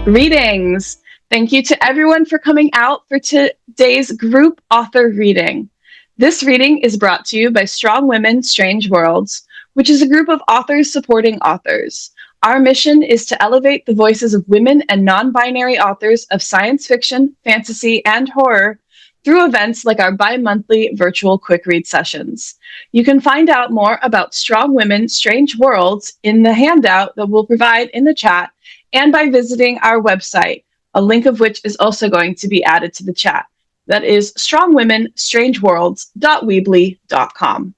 Greetings. Thank you to everyone for coming out for today's group author reading. This reading is brought to you by Strong Women, Strange Worlds, which is a group of authors supporting authors. Our mission is to elevate the voices of women and non-binary authors of science fiction, fantasy, and horror through events like our bi-monthly virtual quick read sessions. You can find out more about Strong Women, Strange Worlds in the handout that we'll provide in the chat and by visiting our website, a link of which is also going to be added to the chat. That is strongwomenstrangeworlds.weebly.com.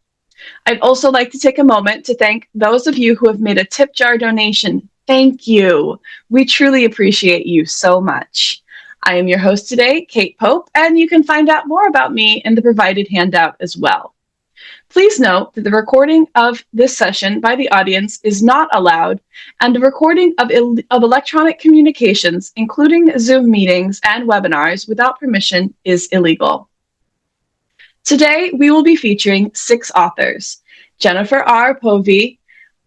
I'd also like to take a moment to thank those of you who have made a tip jar donation. Thank you. We truly appreciate you so much. I am your host today, Kate Pope, and you can find out more about me in the provided handout as well. Please note that the recording of this session by the audience is not allowed, and the recording of electronic communications, including Zoom meetings and webinars without permission, is illegal. Today, we will be featuring 6 authors: Jennifer R. Povey,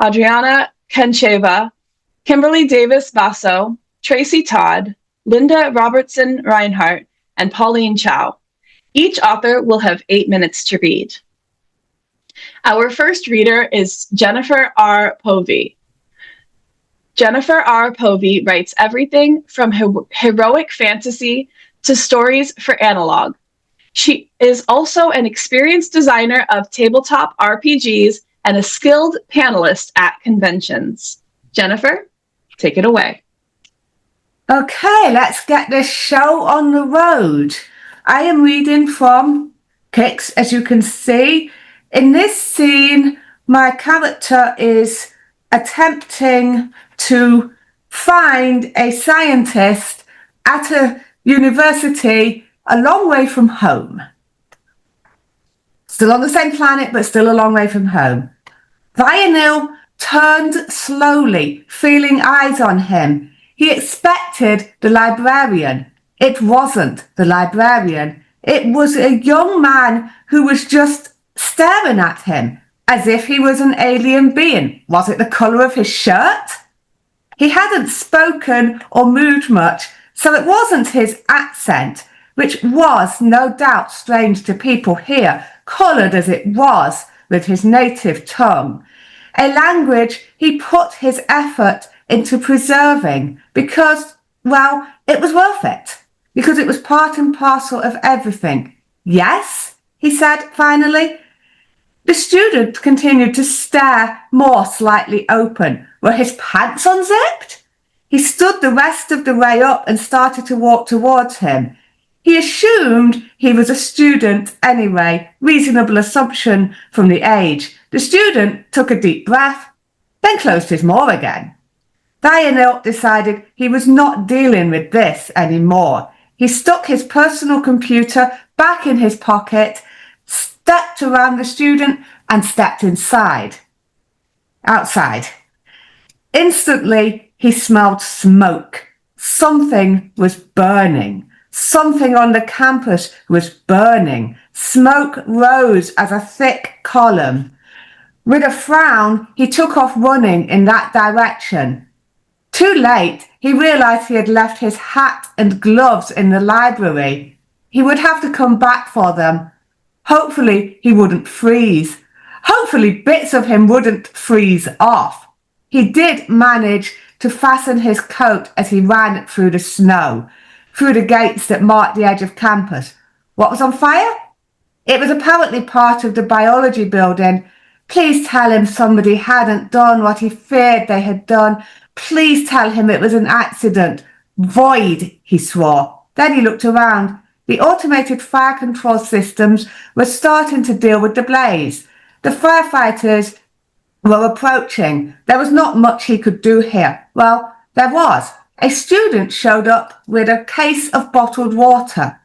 Adriana Kantcheva, Kimberly Davis Basso, Tracey Todd, Linda Robertson Reinhardt, and Pauline Chow. Each author will have 8 minutes to read. Our first reader is Jennifer R. Povey. Jennifer R. Povey writes everything from heroic fantasy to stories for analog. She is also an experienced designer of tabletop RPGs and a skilled panelist at conventions. Jennifer, take it away. Okay, let's get this show on the road. I am reading from Kicks, as you can see. In this scene, my character is attempting to find a scientist at a university a long way from home. Still on the same planet, but still a long way from home. Lionel turned slowly, feeling eyes on him. He expected the librarian. It wasn't the librarian. It was a young man who was just staring at him as if he was an alien being. Was it the colour of his shirt? He hadn't spoken or moved much, so it wasn't his accent, which was no doubt strange to people here, coloured as it was with his native tongue. A language he put his effort into preserving because, well, it was worth it, because it was part and parcel of everything. Yes, he said finally. The student continued to stare more slightly open. Were his pants unzipped? He stood the rest of the way up and started to walk towards him. He assumed he was a student anyway, reasonable assumption from the age. The student took a deep breath, then closed his maw again. Lionel decided he was not dealing with this anymore. He stuck his personal computer back in his pocket, stepped around the student, and stepped outside. Instantly, he smelled smoke. Something was burning. Something on the campus was burning. Smoke rose as a thick column. With a frown, he took off running in that direction. Too late, he realized he had left his hat and gloves in the library. He would have to come back for them. Hopefully, he wouldn't freeze. Hopefully, bits of him wouldn't freeze off. He did manage to fasten his coat as he ran through the snow, through the gates that marked the edge of campus. What was on fire? It was apparently part of the biology building. Please tell him somebody hadn't done what he feared they had done. Please tell him it was an accident. Void, he swore. Then he looked around. The automated fire control systems were starting to deal with the blaze. The firefighters were approaching. There was not much he could do here. Well, there was. A student showed up with a case of bottled water.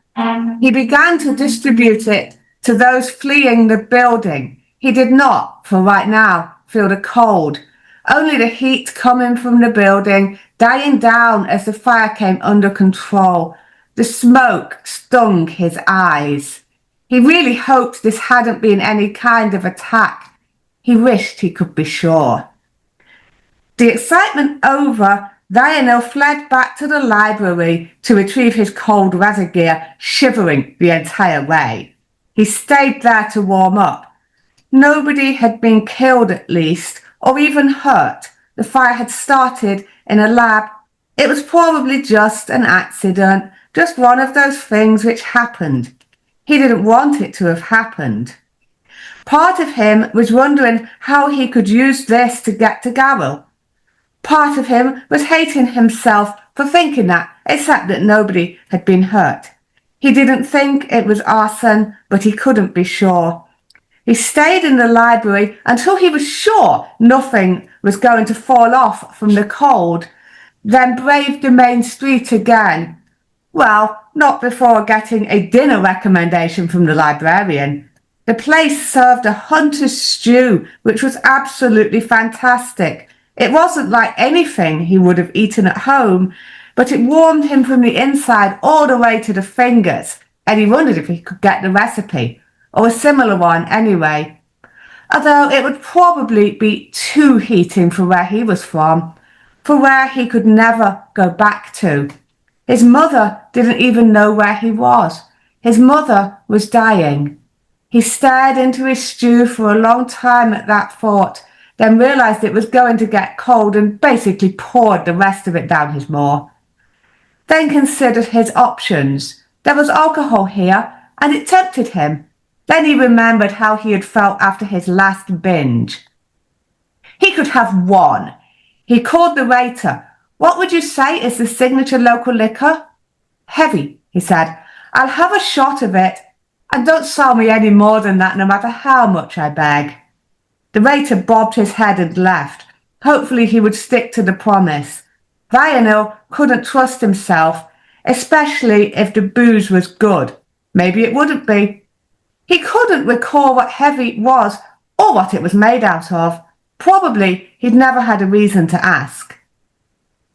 He began to distribute it to those fleeing the building. He did not, for right now, feel the cold. Only the heat coming from the building, dying down as the fire came under control. The smoke stung his eyes. He really hoped this hadn't been any kind of attack. He wished he could be sure. The excitement over, Lionel fled back to the library to retrieve his cold weather gear, shivering the entire way. He stayed there to warm up. Nobody had been killed, at least, or even hurt. The fire had started in a lab. It was probably just an accident, just one of those things which happened. He didn't want it to have happened. Part of him was wondering how he could use this to get to Garrel. Part of him was hating himself for thinking that, except that nobody had been hurt. He didn't think it was arson, but he couldn't be sure. He stayed in the library until he was sure nothing was going to fall off from the cold, then braved the main street again. Well, not before getting a dinner recommendation from the librarian. The place served a hunter's stew, which was absolutely fantastic. It wasn't like anything he would have eaten at home, but it warmed him from the inside all the way to the fingers, and he wondered if he could get the recipe, or a similar one anyway. Although it would probably be too heating for where he was from, for where he could never go back to. His mother didn't even know where he was. His mother was dying. He stared into his stew for a long time at that thought, then realised it was going to get cold and basically poured the rest of it down his maw. Then considered his options. There was alcohol here, and it tempted him. Then he remembered how he had felt after his last binge. He could have one. He called the waiter. "What would you say is the signature local liquor?" "Heavy," he said. "I'll have a shot of it. And don't sell me any more than that, no matter how much I beg." The waiter bobbed his head and left. Hopefully he would stick to the promise. Lionel couldn't trust himself, especially if the booze was good. Maybe it wouldn't be. He couldn't recall what heavy was or what it was made out of. Probably he'd never had a reason to ask.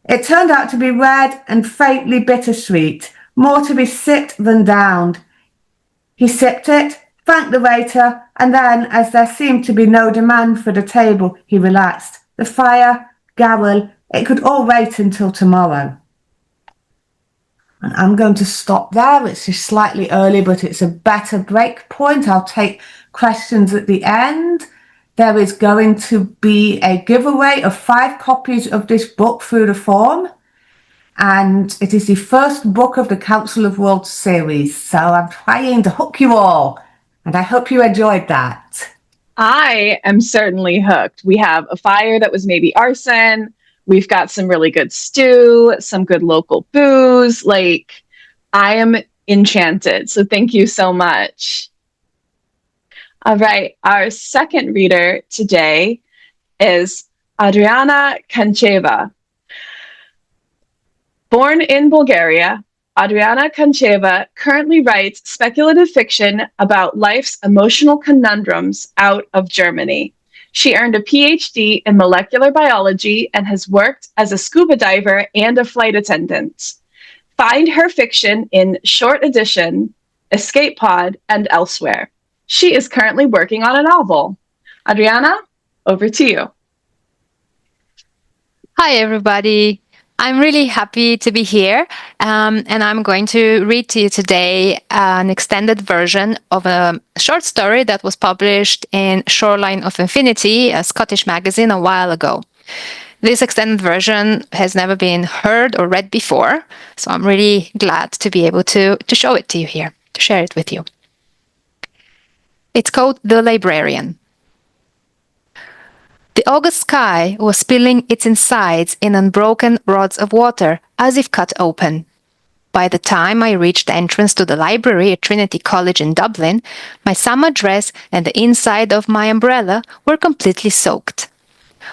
It turned out to be red and faintly bittersweet, more to be sipped than downed. He sipped it, thanked the waiter, and then, as there seemed to be no demand for the table, he relaxed. The fire, Garrel, it could all wait until tomorrow. And I'm going to stop there. It's just slightly early, but it's a better break point. I'll take questions at the end. There is going to be a giveaway of 5 copies of this book through the form. And it is the first book of the Council of Worlds series. So I'm trying to hook you all. And I hope you enjoyed that. I am certainly hooked. We have a fire that was maybe arson. We've got some really good stew, some good local booze. I am enchanted. So thank you so much. All right. Our second reader today is Adriana Kantcheva. Born in Bulgaria, Adriana Kantcheva currently writes speculative fiction about life's emotional conundrums out of Germany. She earned a PhD in molecular biology and has worked as a scuba diver and a flight attendant. Find her fiction in Short Edition, Escape Pod, and elsewhere. She is currently working on a novel. Adriana, over to you. Hi, everybody. I'm really happy to be here, and I'm going to read to you today an extended version of a short story that was published in Shoreline of Infinity, a Scottish magazine, a while ago. This extended version has never been heard or read before, so I'm really glad to be able to show it to you here, to share it with you. It's called The Librarian. The August sky was spilling its insides in unbroken rods of water, as if cut open. By the time I reached the entrance to the library at Trinity College in Dublin, my summer dress and the inside of my umbrella were completely soaked.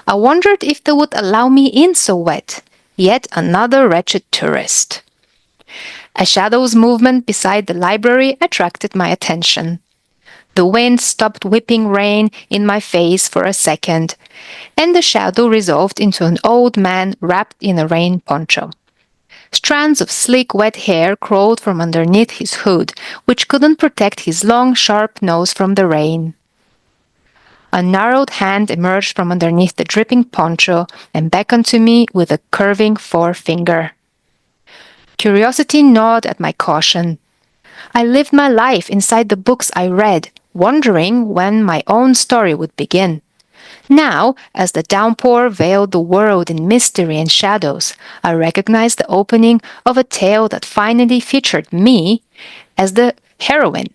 I wondered if they would allow me in so wet. Yet another wretched tourist. A shadow's movement beside the library attracted my attention. The wind stopped whipping rain in my face for a second, and the shadow resolved into an old man wrapped in a rain poncho. Strands of sleek wet hair crawled from underneath his hood, which couldn't protect his long, sharp nose from the rain. A gnarled hand emerged from underneath the dripping poncho and beckoned to me with a curving forefinger. Curiosity gnawed at my caution. I lived my life inside the books I read, wondering when my own story would begin. Now, as the downpour veiled the world in mystery and shadows, I recognized the opening of a tale that finally featured me as the heroine.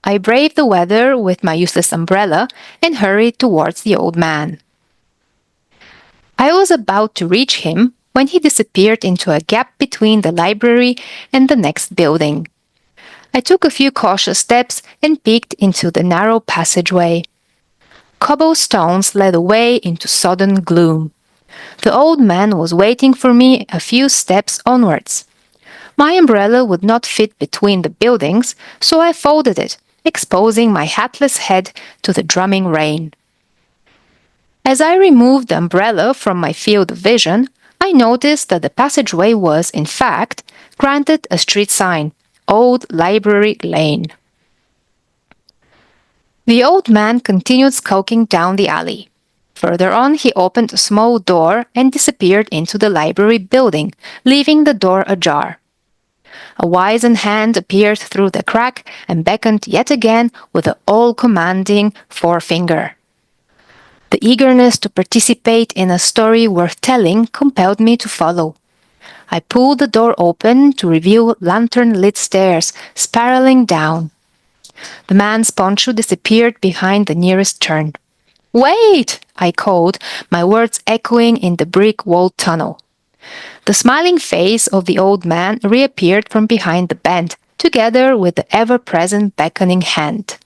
I braved the weather with my useless umbrella and hurried towards the old man. I was about to reach him when he disappeared into a gap between the library and the next building. I took a few cautious steps and peeked into the narrow passageway. Cobblestones led away into sodden gloom. The old man was waiting for me a few steps onwards. My umbrella would not fit between the buildings, so I folded it, exposing my hatless head to the drumming rain. As I removed the umbrella from my field of vision, I noticed that the passageway was, in fact, granted a street sign, Old Library Lane. The old man continued skulking down the alley. Further on, he opened a small door and disappeared into the library building, leaving the door ajar. A wizened hand appeared through the crack and beckoned yet again with an all-commanding forefinger. The eagerness to participate in a story worth telling compelled me to follow. I pulled the door open to reveal lantern-lit stairs spiraling down. The man's poncho disappeared behind the nearest turn. "Wait!" I called, my words echoing in the brick-walled tunnel. The smiling face of the old man reappeared from behind the bend, together with the ever-present beckoning hand.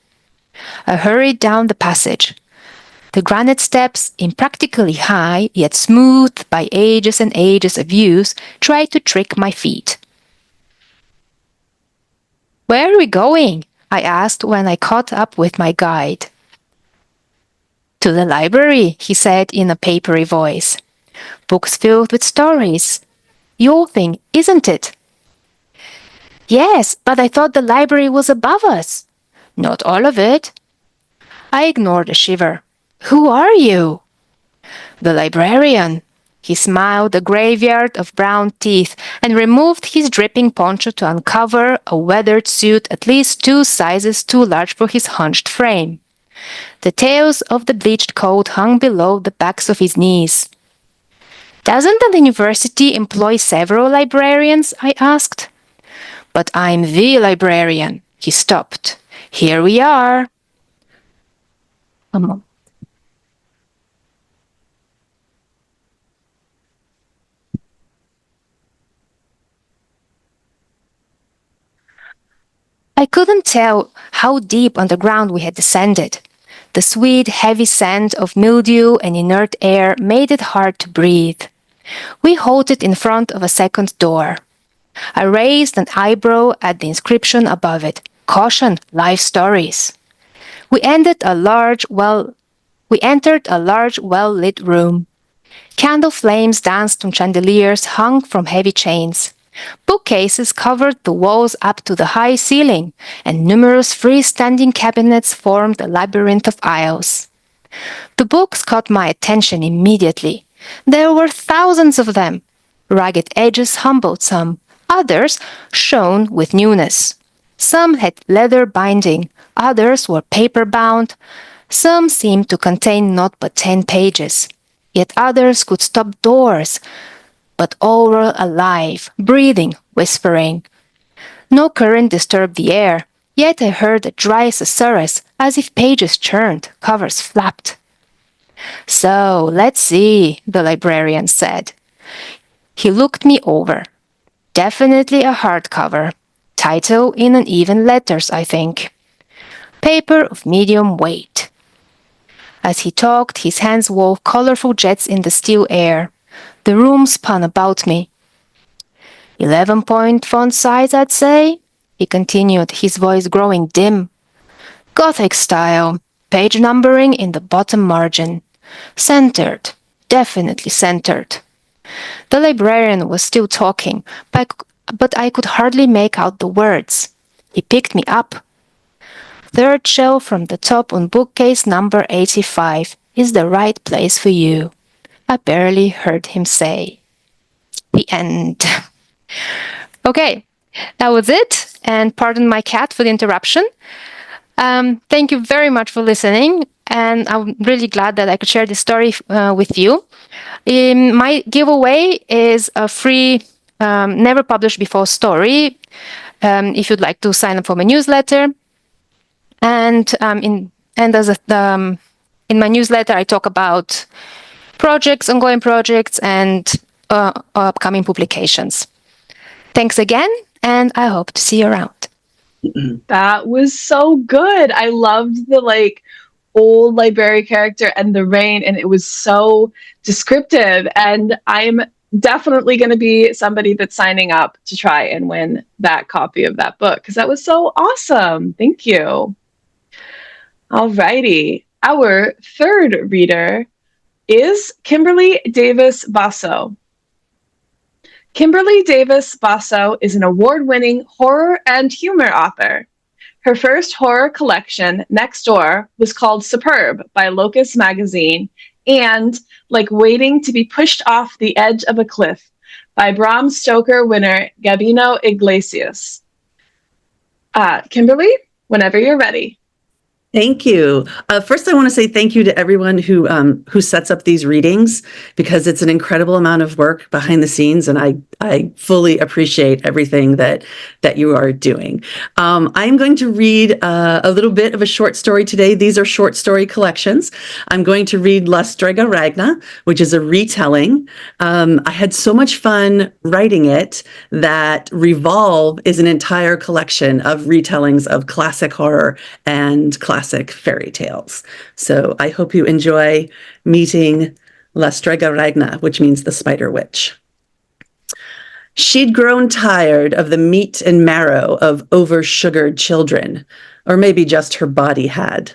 I hurried down the passage. The granite steps, impractically high, yet smoothed by ages and ages of use, tried to trick my feet. "Where are we going?" I asked when I caught up with my guide. "To the library," he said in a papery voice. "Books filled with stories. Your thing, isn't it?" "Yes, but I thought the library was above us." "Not all of it." I ignored a shiver. "Who are you?" "The librarian." He smiled a graveyard of brown teeth and removed his dripping poncho to uncover a weathered suit at least 2 sizes too large for his hunched frame. The tails of the bleached coat hung below the backs of his knees. "Doesn't the university employ several librarians?" I asked. "But I'm the librarian." He stopped. "Here we are." A moment. I couldn't tell how deep underground we had descended. The sweet, heavy scent of mildew and inert air made it hard to breathe. We halted in front of a second door. I raised an eyebrow at the inscription above it, "Caution, Life Stories." We entered a large, well-lit room. Candle flames danced on chandeliers hung from heavy chains. Bookcases covered the walls up to the high ceiling, and numerous freestanding cabinets formed a labyrinth of aisles. The books caught my attention immediately. There were thousands of them. Ragged edges humbled some. Others shone with newness. Some had leather binding. Others were paper-bound. Some seemed to contain naught but 10 pages. Yet others could stop doors. But all were alive, breathing, whispering. No current disturbed the air, yet I heard a dry susurrus as if pages churned, covers flapped. "So, let's see," the librarian said. He looked me over. Definitely a hardcover. Title in uneven letters, I think. Paper of medium weight. As he talked, his hands wove colorful jets in the still air. The room spun about me. 11-point font size, I'd say, he continued, his voice growing dim. Gothic style, page numbering in the bottom margin. Centered, definitely centered. The librarian was still talking, but I could hardly make out the words. He picked me up. third shelf from the top on bookcase number 85 is the right place for you. I barely heard him say. The end. Okay, that was it. And pardon my cat for the interruption. Thank you very much for listening. And I'm really glad that I could share this story with you. My giveaway is a free, never published before story. If you'd like to sign up for my newsletter. And in my newsletter, I talk about projects, ongoing projects, and upcoming publications. Thanks again, and I hope to see you around. That was so good. I loved the old library character and the rain, and it was so descriptive. And I'm definitely going to be somebody that's signing up to try and win that copy of that book because that was so awesome. Thank you. Alrighty. Our third reader is Kimberly Davis Basso. Kimberly Davis Basso is an award-winning horror and humor author. Her first horror collection, Next Door, was called Superb by Locus Magazine, and Like Waiting to be Pushed Off the Edge of a Cliff by Bram Stoker winner Gabino Iglesias. Kimberly, whenever you're ready. Thank you. First, I want to say thank you to everyone who sets up these readings, because it's an incredible amount of work behind the scenes, and I fully appreciate everything that you are doing. I'm going to read a little bit of a short story today. These are short story collections. I'm going to read La Strega Ragna, which is a retelling. I had so much fun writing it that Revolve is an entire collection of retellings of classic horror and classic fairy tales. So I hope you enjoy meeting La Strega Ragna, which means the spider witch. She'd grown tired of the meat and marrow of over-sugared children, or maybe just her body had.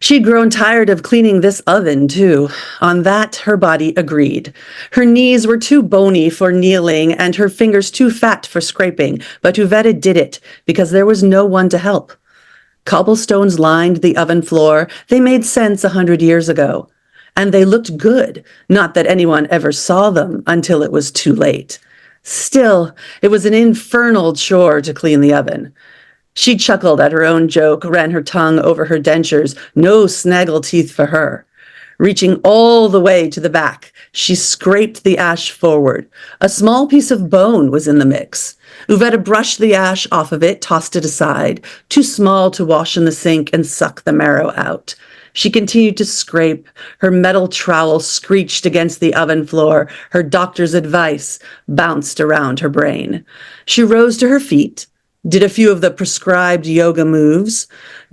She'd grown tired of cleaning this oven, too. On that, her body agreed. Her knees were too bony for kneeling and her fingers too fat for scraping, but Uvetta did it because there was no one to help. Cobblestones lined the oven floor. They made sense 100 years ago. And they looked good, not that anyone ever saw them until it was too late. Still, it was an infernal chore to clean the oven. She chuckled at her own joke, ran her tongue over her dentures. No snaggle teeth for her. Reaching all the way to the back, she scraped the ash forward. A small piece of bone was in the mix. Uvetta brushed the ash off of it, tossed it aside, too small to wash in the sink and suck the marrow out. She continued to scrape. Her metal trowel screeched against the oven floor. Her doctor's advice bounced around her brain. She rose to her feet, did a few of the prescribed yoga moves.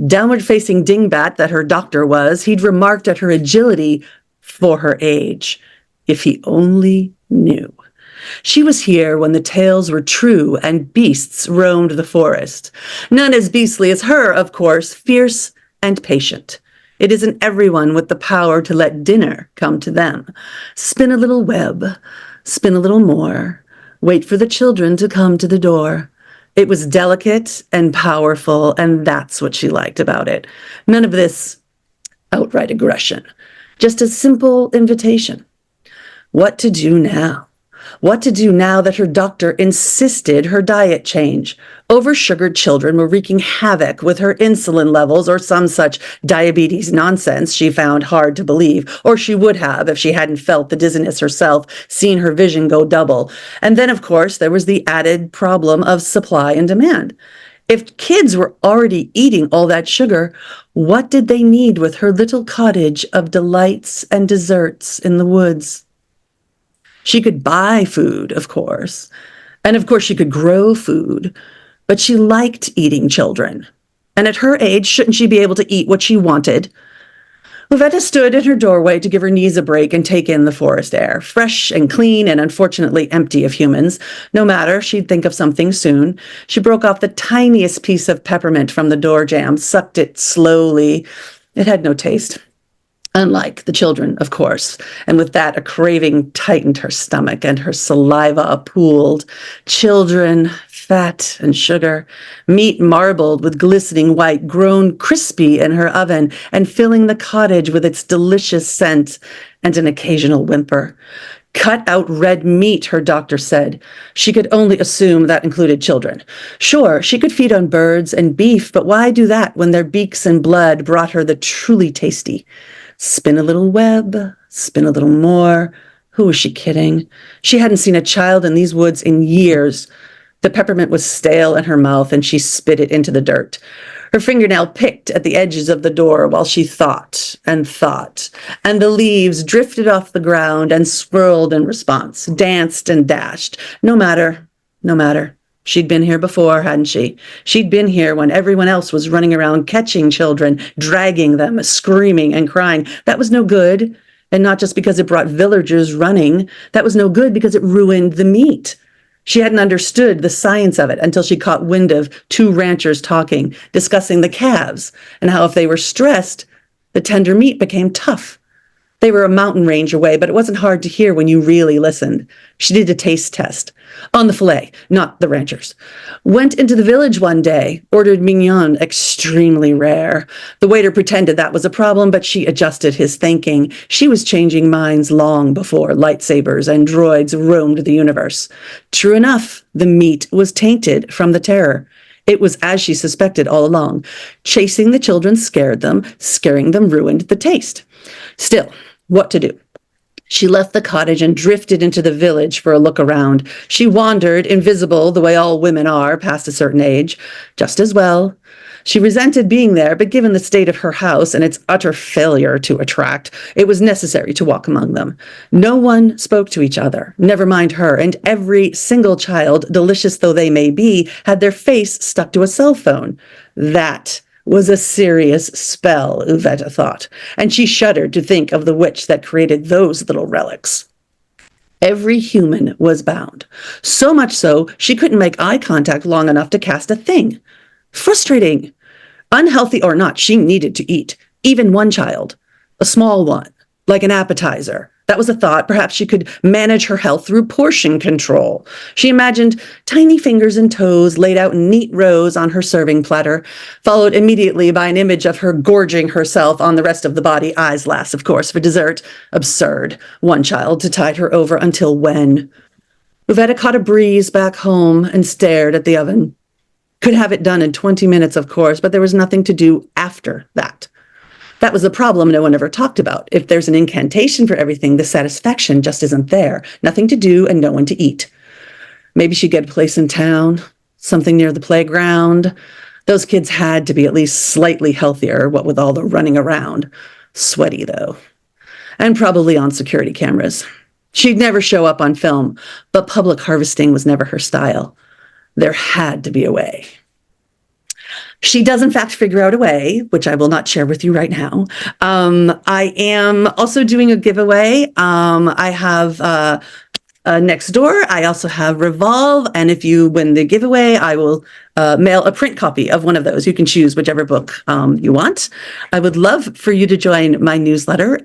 Downward-facing dingbat that her doctor was, he'd remarked at her agility for her age. If he only knew. She was here when the tales were true and beasts roamed the forest. None as beastly as her, of course, fierce and patient. It isn't everyone with the power to let dinner come to them. Spin a little web, spin a little more, wait for the children to come to the door. It was delicate and powerful, and that's what she liked about it. None of this outright aggression, just a simple invitation. What to do now? What to do now that her doctor insisted her diet change? Oversugared children were wreaking havoc with her insulin levels or some such diabetes nonsense she found hard to believe, or she would have if she hadn't felt the dizziness herself, seen her vision go double. And then, of course, there was the added problem of supply and demand. If kids were already eating all that sugar, what did they need with her little cottage of delights and desserts in the woods? She could buy food, of course, and of course she could grow food, but she liked eating children. And at her age, shouldn't she be able to eat what she wanted? Uvetta stood in her doorway to give her knees a break and take in the forest air, fresh and clean and unfortunately empty of humans. No matter, she'd think of something soon. She broke off the tiniest piece of peppermint from the door jamb, sucked it slowly. It had no taste. Unlike the children, of course. And with that, a craving tightened her stomach and her saliva pooled. Children, fat and sugar, meat marbled with glistening white, grown crispy in her oven and filling the cottage with its delicious scent and an occasional whimper. Cut out red meat, her doctor said. She could only assume that included children. Sure, she could feed on birds and beef, but why do that when their beaks and blood brought her the truly tasty? Spin a little web, spin a little more. Who was she kidding? She hadn't seen a child in these woods in years. The peppermint was stale in her mouth, and she spit it into the dirt. Her fingernail picked at the edges of the door while she thought, and the leaves drifted off the ground and swirled in response, danced and dashed. No matter. She'd been here before, hadn't she? She'd been here when everyone else was running around catching children, dragging them, screaming and crying. That was no good. And not just because it brought villagers running. That was no good because it ruined the meat. She hadn't understood the science of it until she caught wind of two ranchers talking, discussing the calves and how if they were stressed, the tender meat became tough. They were a mountain range away, but it wasn't hard to hear when you really listened. She did a taste test on the filet, not the ranchers. Went into the village one day, ordered mignon, extremely rare. The waiter pretended that was a problem, but she adjusted his thinking. She was changing minds long before lightsabers and droids roamed the universe. True enough, the meat was tainted from the terror. It was as she suspected all along. Chasing the children scared them, scaring them ruined the taste. Still, what to do? She left the cottage and drifted into the village for a look around. She wandered, invisible the way all women are past a certain age, just as well. She resented being there, but given the state of her house and its utter failure to attract, it was necessary to walk among them. No one spoke to each other, never mind her, and every single child, delicious though they may be, had their face stuck to a cell phone. That was a serious spell, Uvetta thought, and she shuddered to think of the witch that created those little relics. Every human was bound, so much so she couldn't make eye contact long enough to cast a thing. Frustrating. Unhealthy or not, she needed to eat, even one child, a small one, like an appetizer. That was a thought. Perhaps she could manage her health through portion control. She imagined tiny fingers and toes laid out in neat rows on her serving platter, followed immediately by an image of her gorging herself on the rest of the body, eyes last, of course, for dessert. Absurd. One child to tide her over until when? Uvetta caught a breeze back home and stared at the oven. Could have it done in 20 minutes, of course, but there was nothing to do after that. That was the problem no one ever talked about. If there's an incantation for everything, the satisfaction just isn't there. Nothing to do and no one to eat. Maybe she'd get a place in town, something near the playground. Those kids had to be at least slightly healthier, what with all the running around. Sweaty, though. And probably on security cameras. She'd never show up on film, but public harvesting was never her style. There had to be a way. She does, in fact, figure out a way, which I will not share with you right now. I am also doing a giveaway. I have Next Door. I also have Revolve. And if you win the giveaway, I will mail a print copy of one of those. You can choose whichever book you want. I would love for you to join my newsletter.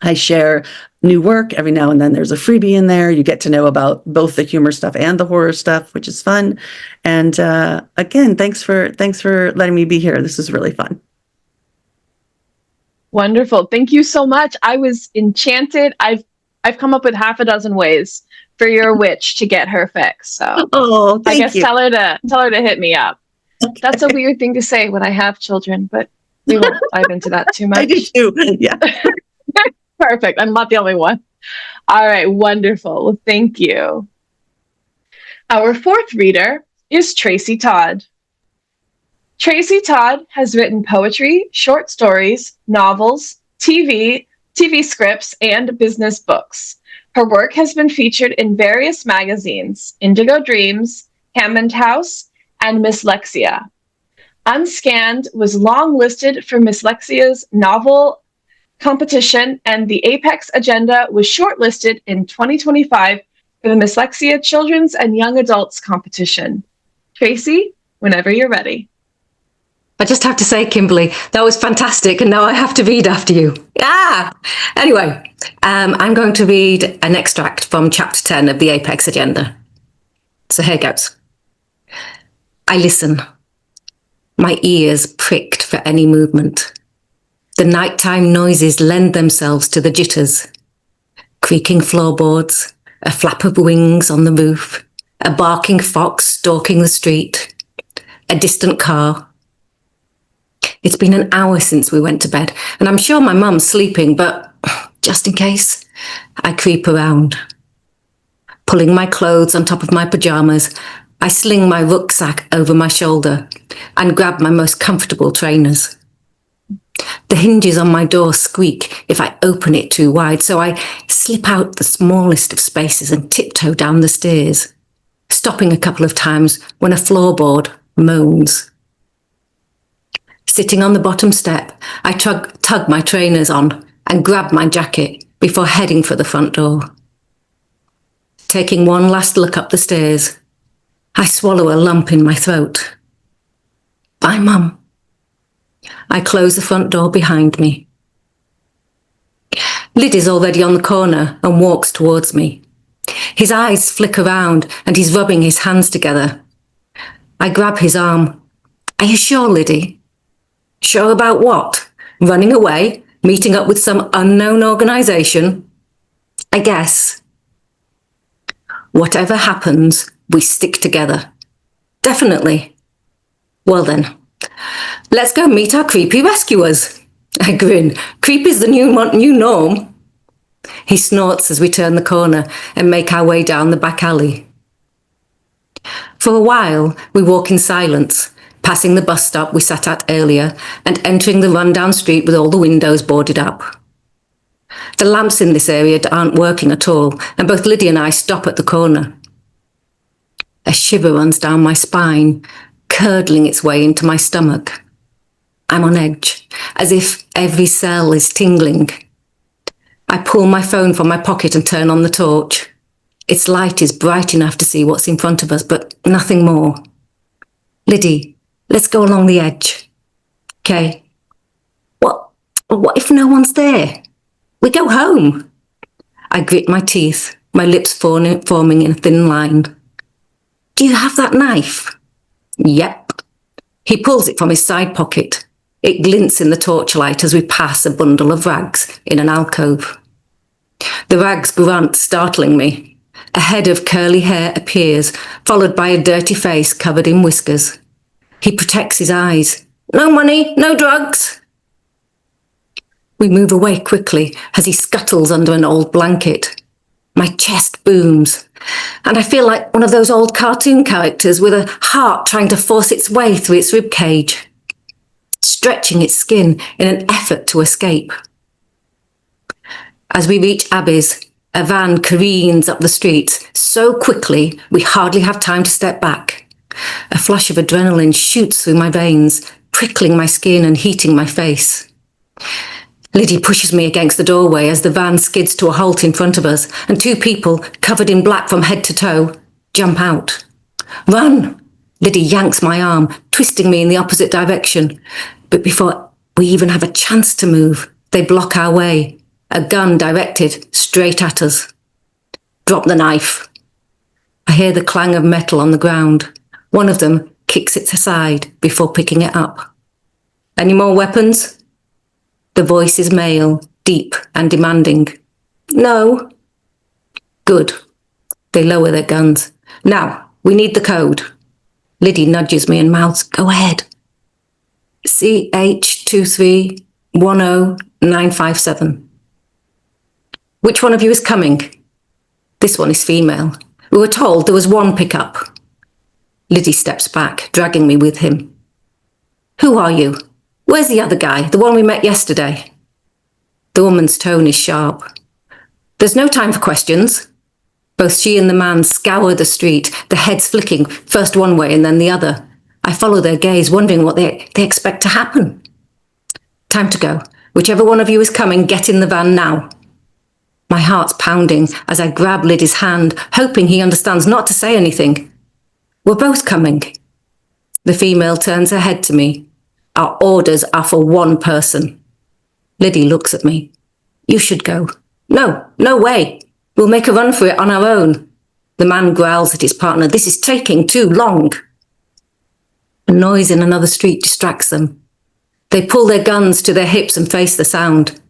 I share new work. Every now and then there's a freebie in there. You get to know about both the humor stuff and the horror stuff, which is fun. And again, thanks for letting me be here. This is really fun. Wonderful. Thank you so much. I was enchanted. I've come up with half a dozen ways for your witch to get her fix. So I guess you. tell her to hit me up. Okay. That's a weird thing to say when I have children, but we won't dive into that too much. I do too. Yeah. Perfect. I'm not the only one. All right. Wonderful. Well, thank you. Our fourth reader is Tracey Todd. Tracey Todd has written poetry, short stories, novels, TV scripts, and business books. Her work has been featured in various magazines, Indigo Dreams, Hammond House, and Misslexia. Unscanned was long listed for Misslexia's novel competition, and the Apex Agenda was shortlisted in 2025 for the Misslexia Children's and Young Adults competition. Tracey, whenever you're ready. I just have to say, Kimberly, that was fantastic, and now I have to read after you. Anyway, I'm going to read an extract from Chapter 10 of the Apex Agenda. So here goes. I listen, my ears pricked for any movement. The nighttime noises lend themselves to the jitters. Creaking floorboards, a flap of wings on the roof, a barking fox stalking the street, a distant car. It's been an hour since we went to bed, and I'm sure my mum's sleeping, but just in case, I creep around. Pulling my clothes on top of my pajamas, I sling my rucksack over my shoulder and grab my most comfortable trainers. The hinges on my door squeak if I open it too wide, so I slip out the smallest of spaces and tiptoe down the stairs, stopping a couple of times when a floorboard moans. Sitting on the bottom step, I tug my trainers on and grab my jacket before heading for the front door. Taking one last look up the stairs, I swallow a lump in my throat. Bye, Mum. I close the front door behind me. Liddy's already on the corner and walks towards me. His eyes flick around and he's rubbing his hands together. I grab his arm. Are you sure, Liddy? Sure about what? Running away? Meeting up with some unknown organisation? I guess. Whatever happens, we stick together. Definitely. Well then, let's go meet our creepy rescuers. I grin. Creepy's the new norm. He snorts as we turn the corner and make our way down the back alley. For a while, we walk in silence, passing the bus stop we sat at earlier and entering the rundown street with all the windows boarded up. The lamps in this area aren't working at all, and both Liddy and I stop at the corner. A shiver runs down my spine, curdling its way into my stomach. I'm on edge, as if every cell is tingling. I pull my phone from my pocket and turn on the torch. Its light is bright enough to see what's in front of us, but nothing more. Liddy, let's go along the edge. Okay. What if no one's there? We go home. I grit my teeth, my lips forming in a thin line. Do you have that knife? Yep. He pulls it from his side pocket. It glints in the torchlight as we pass a bundle of rags in an alcove. The rags grunt, startling me. A head of curly hair appears, followed by a dirty face covered in whiskers. He protects his eyes. No money, no drugs. We move away quickly as he scuttles under an old blanket. My chest booms, and I feel like one of those old cartoon characters with a heart trying to force its way through its ribcage, stretching its skin in an effort to escape. As we reach Abby's, a van careens up the street so quickly we hardly have time to step back. A flush of adrenaline shoots through my veins, prickling my skin and heating my face. Liddy pushes me against the doorway as the van skids to a halt in front of us, and two people, covered in black from head to toe, jump out. Run! Liddy yanks my arm, twisting me in the opposite direction. But before we even have a chance to move, they block our way, a gun directed straight at us. Drop the knife. I hear the clang of metal on the ground. One of them kicks it aside before picking it up. Any more weapons? The voice is male, deep and demanding. No. Good. They lower their guns. Now, we need the code. Liddy nudges me and mouths, go ahead. CH2310957. Which one of you is coming? This one is female. We were told there was one pickup. Liddy steps back, dragging me with him. Who are you? Where's the other guy, the one we met yesterday? The woman's tone is sharp. There's no time for questions. Both she and the man scour the street, the heads flicking, first one way and then the other. I follow their gaze, wondering what they expect to happen. Time to go. Whichever one of you is coming, get in the van now. My heart's pounding as I grab Liddy's hand, hoping he understands not to say anything. We're both coming. The female turns her head to me. Our orders are for one person. Liddy looks at me. You should go. No way. We'll make a run for it on our own. The man growls at his partner. This is taking too long. A noise in another street distracts them. They pull their guns to their hips and face the sound.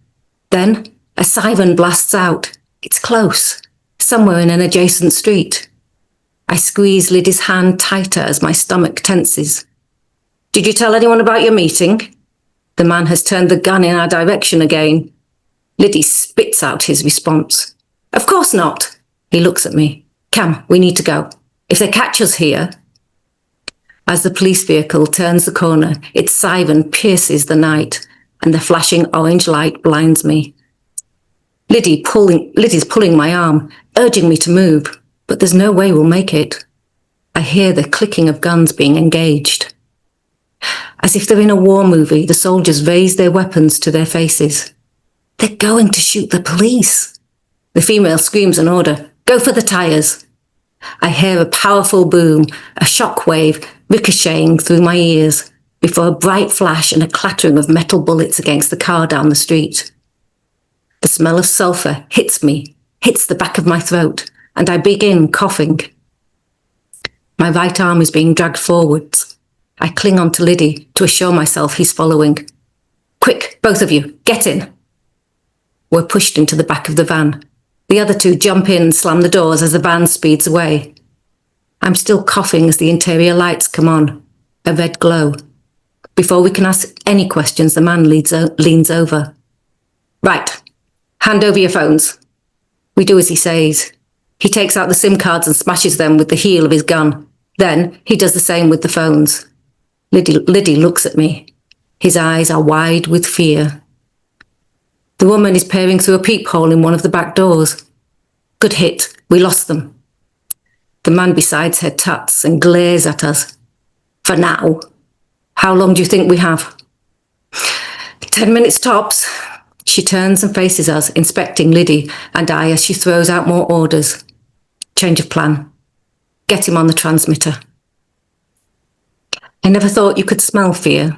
Then a siren blasts out. It's close, somewhere in an adjacent street. I squeeze Liddy's hand tighter as my stomach tenses. Did you tell anyone about your meeting? The man has turned the gun in our direction again. Liddy spits out his response. Of course not. He looks at me. Cam, we need to go. If they catch us here... As the police vehicle turns the corner, its siren pierces the night, and the flashing orange light blinds me. Liddy's pulling my arm, urging me to move, but there's no way we'll make it. I hear the clicking of guns being engaged. As if they're in a war movie, the soldiers raise their weapons to their faces. They're going to shoot the police. The female screams an order, go for the tires. I hear a powerful boom, a shockwave ricocheting through my ears, before a bright flash and a clattering of metal bullets against the car down the street. The smell of sulphur hits me, hits the back of my throat, and I begin coughing. My right arm is being dragged forwards. I cling on to Liddy to assure myself he's following. Quick, both of you, get in. We're pushed into the back of the van. The other two jump in and slam the doors as the van speeds away. I'm still coughing as the interior lights come on, a red glow. Before we can ask any questions, the man leans over. Right, hand over your phones. We do as he says. He takes out the SIM cards and smashes them with the heel of his gun. Then he does the same with the phones. Liddy looks at me. His eyes are wide with fear. The woman is peering through a peephole in one of the back doors. Good hit, we lost them. The man besides her tuts and glares at us. For now. How long do you think we have? 10 minutes tops. She turns and faces us, inspecting Liddy and I as she throws out more orders. Change of plan. Get him on the transmitter. I never thought you could smell fear.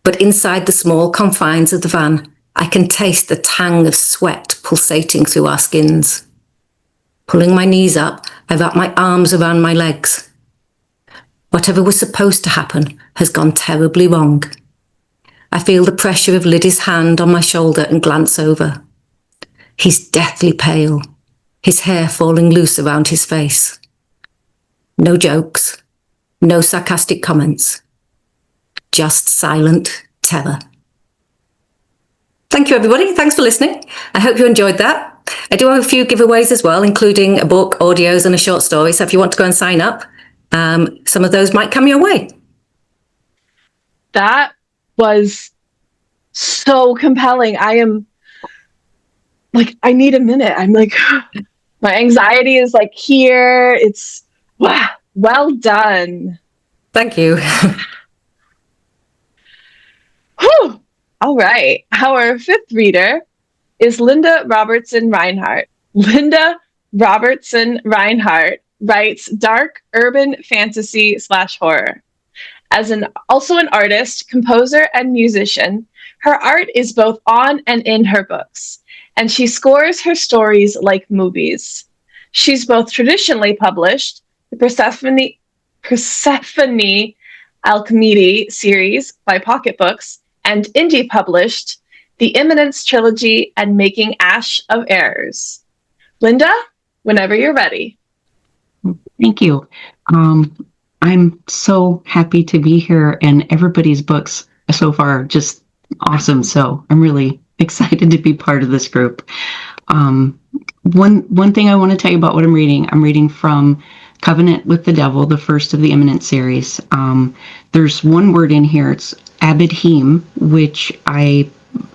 But inside the small confines of the van, I can taste the tang of sweat pulsating through our skins. Pulling my knees up, I wrap my arms around my legs. Whatever was supposed to happen has gone terribly wrong. I feel the pressure of Liddy's hand on my shoulder and glance over. He's deathly pale, his hair falling loose around his face. No jokes, no sarcastic comments. Just silent terror. Thank you, everybody. Thanks for listening. I hope you enjoyed that. I do have a few giveaways as well, including a book, audios, and a short story. So if you want to go and sign up, some of those might come your way. That was so compelling. I need a minute. I'm like, my anxiety is like here. It's wow, well done. Thank you. Whew. All right. Our fifth reader is Linda Robertson Reinhardt. Linda Robertson Reinhardt writes dark urban fantasy / horror. As also an artist, composer, and musician, her art is both on and in her books, and she scores her stories like movies. She's both traditionally published, the Persephone Alchemy series by Pocket Books, and indie published, the Imminence Trilogy and Making Ash of Errors. Linda, whenever you're ready. Thank you. I'm so happy to be here, and everybody's books so far are just awesome. So I'm really excited to be part of this group. One thing I want to tell you about what I'm reading from Covenant with the Devil, the first of the Imminent series. There's one word in here. It's Abadhim,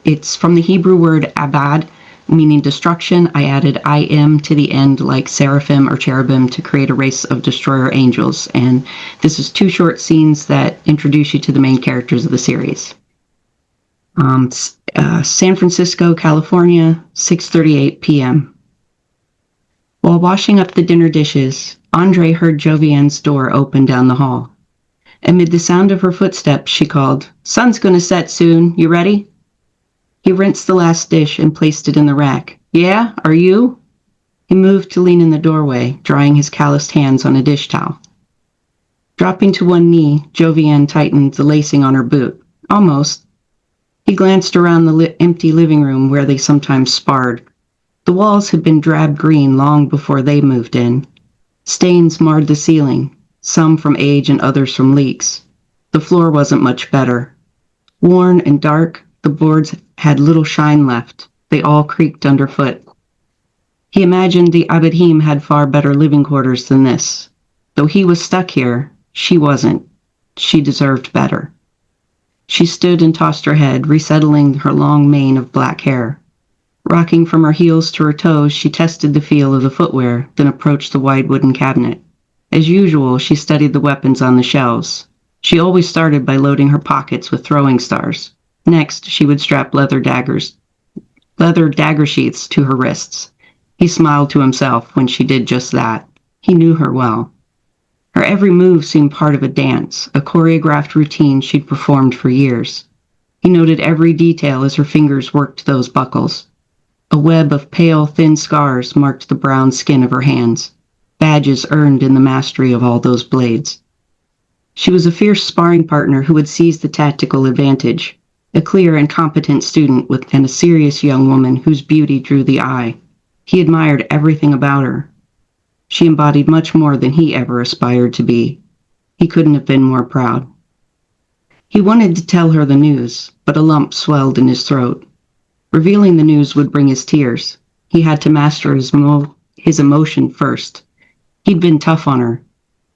it's from the Hebrew word abad, meaning destruction. I added im to the end, like seraphim or cherubim, to create a race of destroyer angels. And this is 2 short scenes that introduce you to the main characters of the series. San Francisco, California, 6:38 p.m. While washing up the dinner dishes, Andre heard Jovian's door open down the hall. Amid the sound of her footsteps, she called, "Sun's gonna set soon. You ready?" He rinsed the last dish and placed it in the rack. "Yeah, are you?" He moved to lean in the doorway, drying his calloused hands on a dish towel. Dropping to one knee, Jovian tightened the lacing on her boot. Almost. He glanced around the empty living room where they sometimes sparred. The walls had been drab green long before they moved in. Stains marred the ceiling, some from age and others from leaks. The floor wasn't much better. Worn and dark, the boards had little shine left. They all creaked underfoot. He imagined the Abedhim had far better living quarters than this. Though he was stuck here, she wasn't. She deserved better. She stood and tossed her head, resettling her long mane of black hair. Rocking from her heels to her toes, she tested the feel of the footwear, then approached the wide wooden cabinet. As usual, she studied the weapons on the shelves. She always started by loading her pockets with throwing stars. Next, she would strap leather dagger sheaths to her wrists. He smiled to himself when she did just that. He knew her well. Her every move seemed part of a dance, a choreographed routine she'd performed for years. He noted every detail as her fingers worked those buckles. A web of pale, thin scars marked the brown skin of her hands, badges earned in the mastery of all those blades. She was a fierce sparring partner who would seize the tactical advantage, a clear and competent student and a serious young woman whose beauty drew the eye. He admired everything about her. She embodied much more than he ever aspired to be. He couldn't have been more proud. He wanted to tell her the news, but a lump swelled in his throat. Revealing the news would bring his tears. He had to master his emotion first. He'd been tough on her.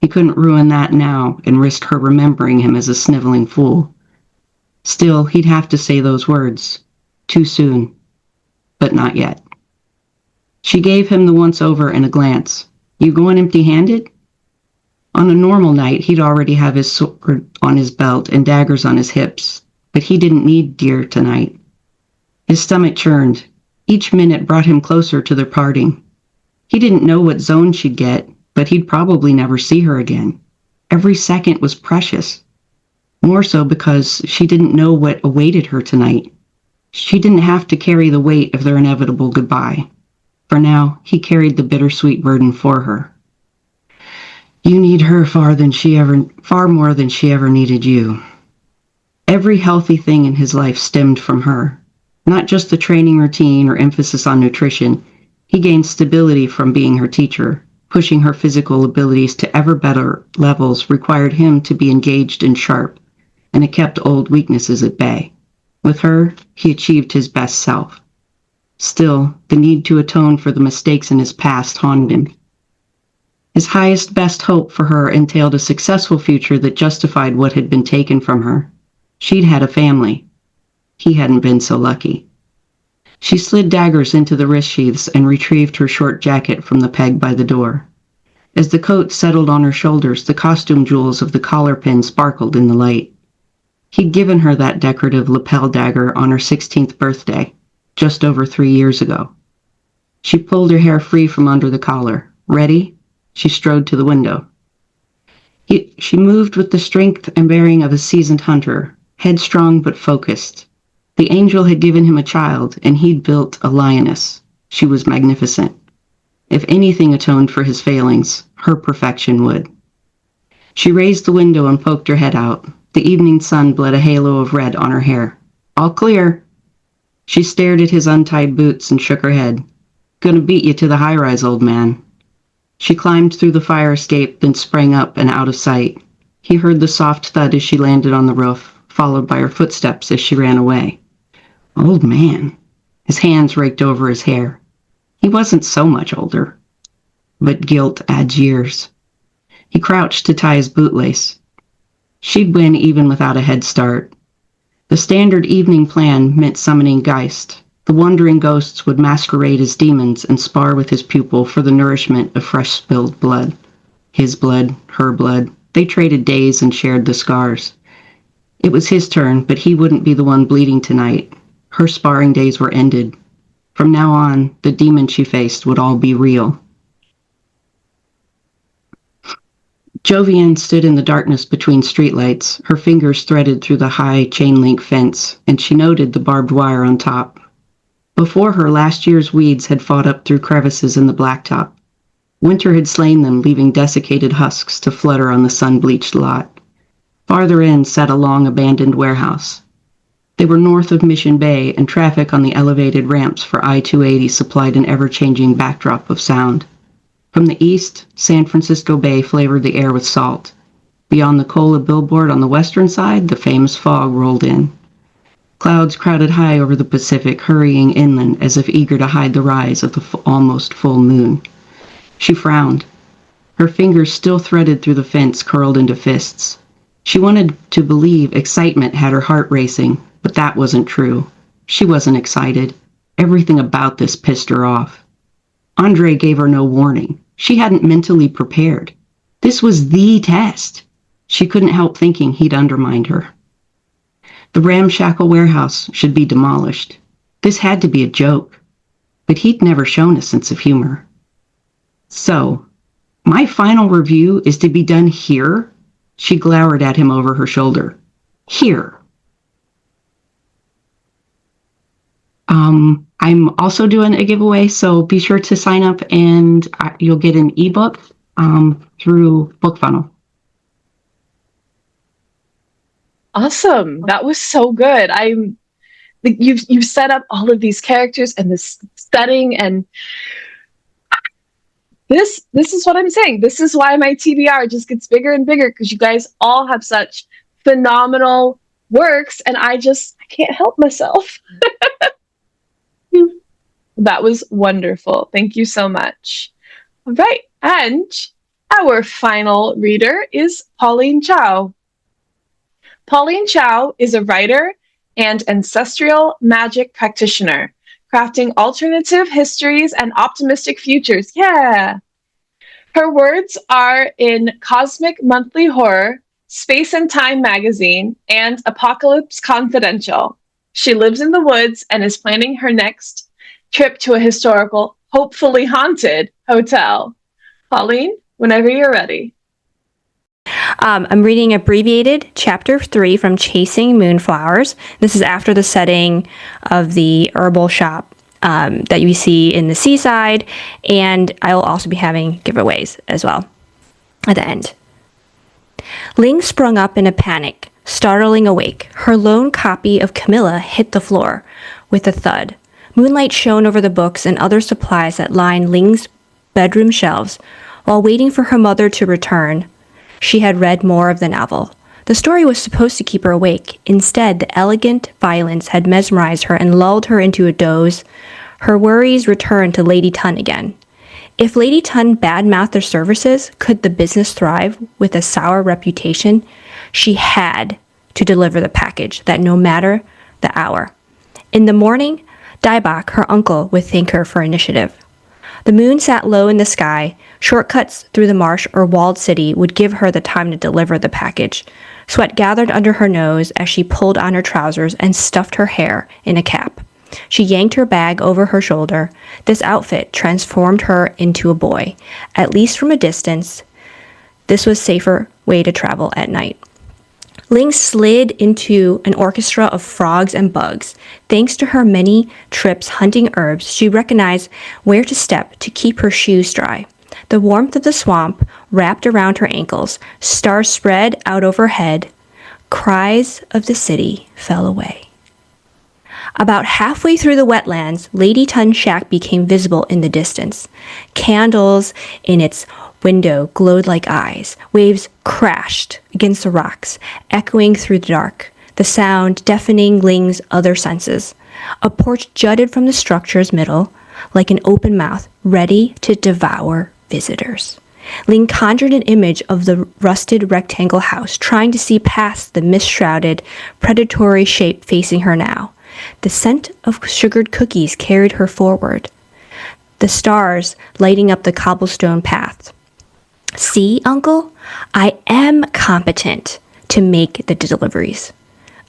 He couldn't ruin that now and risk her remembering him as a sniveling fool. Still, he'd have to say those words. Too soon. But not yet. She gave him the once-over in a glance. You going empty-handed? On a normal night, he'd already have his sword on his belt and daggers on his hips, but he didn't need deer tonight. His stomach churned. Each minute brought him closer to their parting. He didn't know what zone she'd get, but he'd probably never see her again. Every second was precious. More so because she didn't know what awaited her tonight. She didn't have to carry the weight of their inevitable goodbye. For now, he carried the bittersweet burden for her. You need her far more than she ever needed you. Every healthy thing in his life stemmed from her. Not just the training routine or emphasis on nutrition. He gained stability from being her teacher. Pushing her physical abilities to ever better levels required him to be engaged and sharp, and it kept old weaknesses at bay. With her, he achieved his best self. Still, the need to atone for the mistakes in his past haunted him. His highest best hope for her entailed a successful future that justified what had been taken from her. She'd had a family. He hadn't been so lucky. She slid daggers into the wrist sheaths and retrieved her short jacket from the peg by the door. As the coat settled on her shoulders, the costume jewels of the collar pin sparkled in the light. He'd given her that decorative lapel dagger on her 16th birthday, just over 3 years ago. She pulled her hair free from under the collar. Ready? She strode to the window. She moved with the strength and bearing of a seasoned hunter, headstrong but focused. The angel had given him a child, and he'd built a lioness. She was magnificent. If anything atoned for his failings, her perfection would. She raised the window and poked her head out. The evening sun bled a halo of red on her hair. All clear. She stared at his untied boots and shook her head. Gonna beat you to the high-rise, old man. She climbed through the fire escape, then sprang up and out of sight. He heard the soft thud as she landed on the roof, followed by her footsteps as she ran away. Old man. His hands raked over his hair. He wasn't so much older. But guilt adds years. He crouched to tie his bootlace. She'd win even without a head start. The standard evening plan meant summoning Geist. The wandering ghosts would masquerade as demons and spar with his pupil for the nourishment of fresh spilled blood. His blood, her blood. They traded days and shared the scars. It was his turn, but he wouldn't be the one bleeding tonight. Her sparring days were ended. From now on, the demon she faced would all be real. Jovian stood in the darkness between streetlights, her fingers threaded through the high chain-link fence, and she noted the barbed wire on top. Before her, last year's weeds had fought up through crevices in the blacktop. Winter had slain them, leaving desiccated husks to flutter on the sun-bleached lot. Farther in sat a long abandoned warehouse. They were north of Mission Bay, and traffic on the elevated ramps for I-280 supplied an ever-changing backdrop of sound. From the east, San Francisco Bay flavored the air with salt. Beyond the Cola billboard on the western side, the famous fog rolled in. Clouds crowded high over the Pacific, hurrying inland as if eager to hide the rise of the almost full moon. She frowned. Her fingers still threaded through the fence, curled into fists. She wanted to believe excitement had her heart racing, but that wasn't true. She wasn't excited. Everything about this pissed her off. Andre gave her no warning. She hadn't mentally prepared. This was the test. She couldn't help thinking he'd undermined her. The ramshackle warehouse should be demolished. This had to be a joke. But he'd never shown a sense of humor. So, my final review is to be done here? She glowered at him over her shoulder. Here. I'm also doing a giveaway, so be sure to sign up and you'll get an ebook through BookFunnel. Awesome. That was so good. You've set up all of these characters and this setting, and this is what I'm saying. This is why my TBR just gets bigger and bigger, because you guys all have such phenomenal works, and I can't help myself. That was wonderful. Thank you so much. All right. And our final reader is Pauline Chow. Pauline Chow is a writer and ancestral magic practitioner, crafting alternative histories and optimistic futures. Yeah. Her words are in Cosmic Monthly Horror, Space and Time magazine, and Apocalypse Confidential. She lives in the woods and is planning her next trip to a historical, hopefully haunted hotel. Pauline, whenever you're ready. I'm reading abbreviated chapter 3 from Chasing Moonflowers. This is after the setting of the herbal shop that you see in the seaside, and I will also be having giveaways as well at the end. Ling sprung up in a panic, startling awake. Her lone copy of Camilla hit the floor with a thud. Moonlight shone over the books and other supplies that lined Ling's bedroom shelves. While waiting for her mother to return, she had read more of the novel. The story was supposed to keep her awake. Instead, the elegant violence had mesmerized her and lulled her into a doze. Her worries returned to Lady Tun again. If Lady Tun badmouthed their services, could the business thrive with a sour reputation? She had to deliver the package, that no matter the hour. In the morning, Daibak, her uncle, would thank her for initiative. The moon sat low in the sky. Shortcuts through the marsh or walled city would give her the time to deliver the package. Sweat gathered under her nose as she pulled on her trousers and stuffed her hair in a cap. She yanked her bag over her shoulder. This outfit transformed her into a boy. At least from a distance, this was a safer way to travel at night. Ling slid into an orchestra of frogs and bugs. Thanks to her many trips hunting herbs, she recognized where to step to keep her shoes dry. The warmth of the swamp wrapped around her ankles. Stars spread out overhead. Cries of the city fell away. About halfway through the wetlands, Lady Tun's shack became visible in the distance. Candles in its window glowed like eyes. Waves crashed against the rocks, echoing through the dark, the sound deafening Ling's other senses. A porch jutted from the structure's middle, like an open mouth, ready to devour visitors. Ling conjured an image of the rusted rectangle house, trying to see past the mist-shrouded, predatory shape facing her now. The scent of sugared cookies carried her forward, the stars lighting up the cobblestone path. See, Uncle, I am competent to make the deliveries.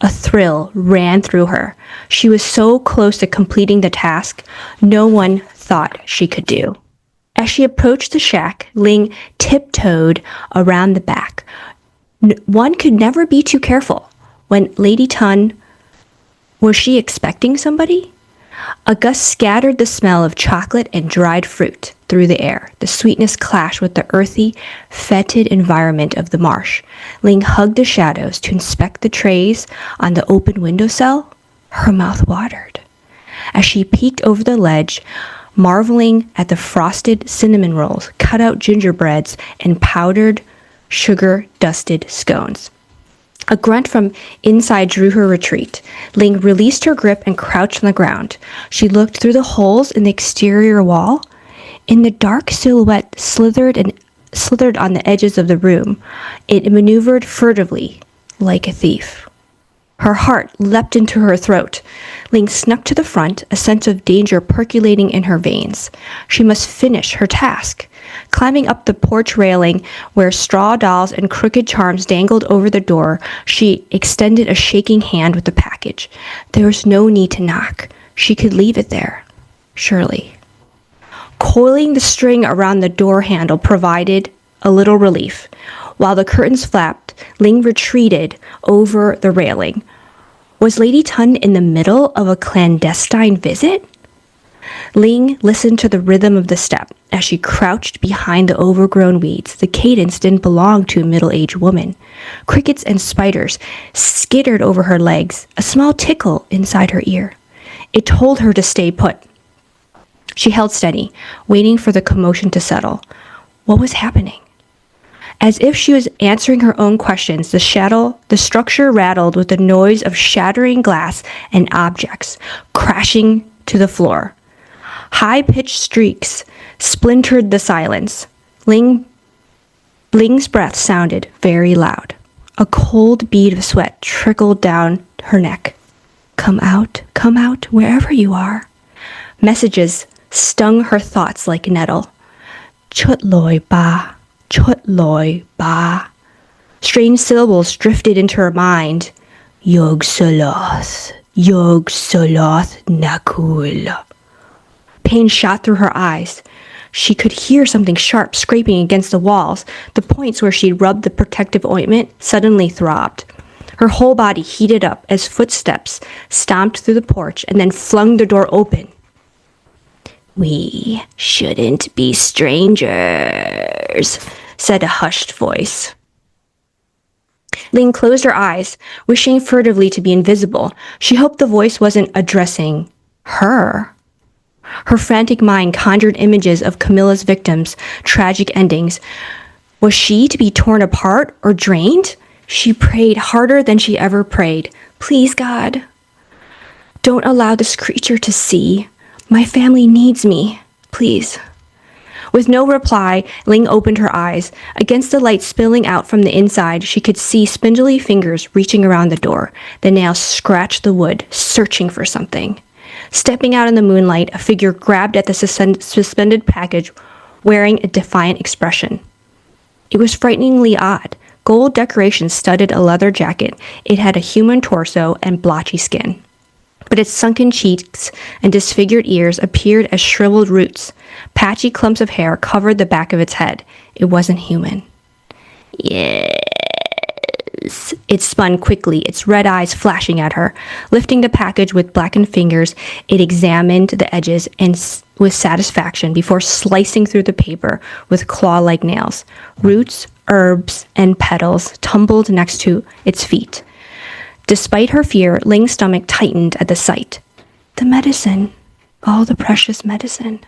A thrill ran through her. She was so close to completing the task no one thought she could do. As she approached the shack, Ling tiptoed around the back. One could never be too careful. When Lady Tun, was she expecting somebody? A gust scattered the smell of chocolate and dried fruit through the air. The sweetness clashed with the earthy, fetid environment of the marsh. Ling hugged the shadows to inspect the trays on the open windowsill. Her mouth watered as she peeked over the ledge, marveling at the frosted cinnamon rolls, cut-out gingerbreads, and powdered sugar-dusted scones. A grunt from inside drew her retreat. Ling released her grip and crouched on the ground. She looked through the holes in the exterior wall. In the dark silhouette slithered on the edges of the room. It maneuvered furtively, like a thief. Her heart leapt into her throat. Ling snuck to the front, a sense of danger percolating in her veins. She must finish her task. Climbing up the porch railing, where straw dolls and crooked charms dangled over the door, she extended a shaking hand with the package. There was no need to knock. She could leave it there, surely. Coiling the string around the door handle provided a little relief. While the curtains flapped, Ling retreated over the railing. Was Lady Tun in the middle of a clandestine visit? Ling listened to the rhythm of the step as she crouched behind the overgrown weeds. The cadence didn't belong to a middle-aged woman. Crickets and spiders skittered over her legs, a small tickle inside her ear. It told her to stay put. She held steady, waiting for the commotion to settle. What was happening? As if she was answering her own questions, the structure rattled with the noise of shattering glass and objects crashing to the floor. High-pitched shrieks splintered the silence. Ling's breath sounded very loud. A cold bead of sweat trickled down her neck. Come out, wherever you are. Messages stung her thoughts like nettle. Chut loi ba. Chut loi ba. Strange syllables drifted into her mind. Yog soloth nakul. Pain shot through her eyes. She could hear something sharp scraping against the walls. The points where she'd rubbed the protective ointment suddenly throbbed. Her whole body heated up as footsteps stomped through the porch and then flung the door open. We shouldn't be strangers, said a hushed voice. Ling closed her eyes, wishing furtively to be invisible. She hoped the voice wasn't addressing her. Her frantic mind conjured images of Camilla's victims' tragic endings. Was she to be torn apart or drained? She prayed harder than she ever prayed. Please, God, don't allow this creature to see. My family needs me, please. With no reply, Ling opened her eyes. Against the light spilling out from the inside, she could see spindly fingers reaching around the door. The nails scratched the wood, searching for something. Stepping out in the moonlight, a figure grabbed at the suspended package, wearing a defiant expression. It was frighteningly odd. Gold decorations studded a leather jacket. It had a human torso and blotchy skin. But its sunken cheeks and disfigured ears appeared as shriveled roots. Patchy clumps of hair covered the back of its head. It wasn't human. Yes. It spun quickly, its red eyes flashing at her. Lifting the package with blackened fingers, it examined the edges and with satisfaction before slicing through the paper with claw-like nails. Roots, herbs, and petals tumbled next to its feet. Despite her fear, Ling's stomach tightened at the sight. The medicine. All the precious medicine.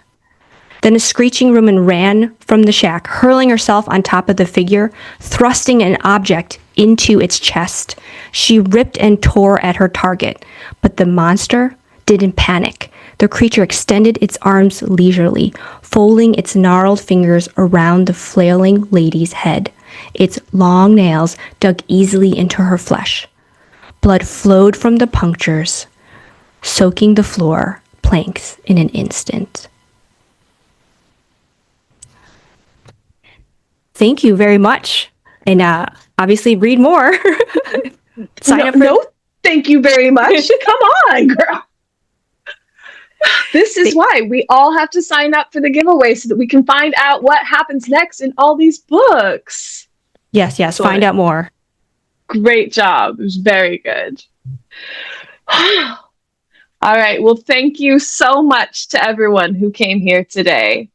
Then a screeching woman ran from the shack, hurling herself on top of the figure, thrusting an object into its chest. She ripped and tore at her target, but the monster didn't panic. The creature extended its arms leisurely, folding its gnarled fingers around the flailing lady's head. Its long nails dug easily into her flesh. Blood flowed from the punctures, soaking the floor planks in an instant. Thank you very much. And obviously read more. Sign up for No, thank you very much. Come on, girl. This is why we all have to sign up for the giveaway so that we can find out what happens next in all these books. Yes, find out more. Great job. It was very good. All right. Well, thank you so much to everyone who came here today.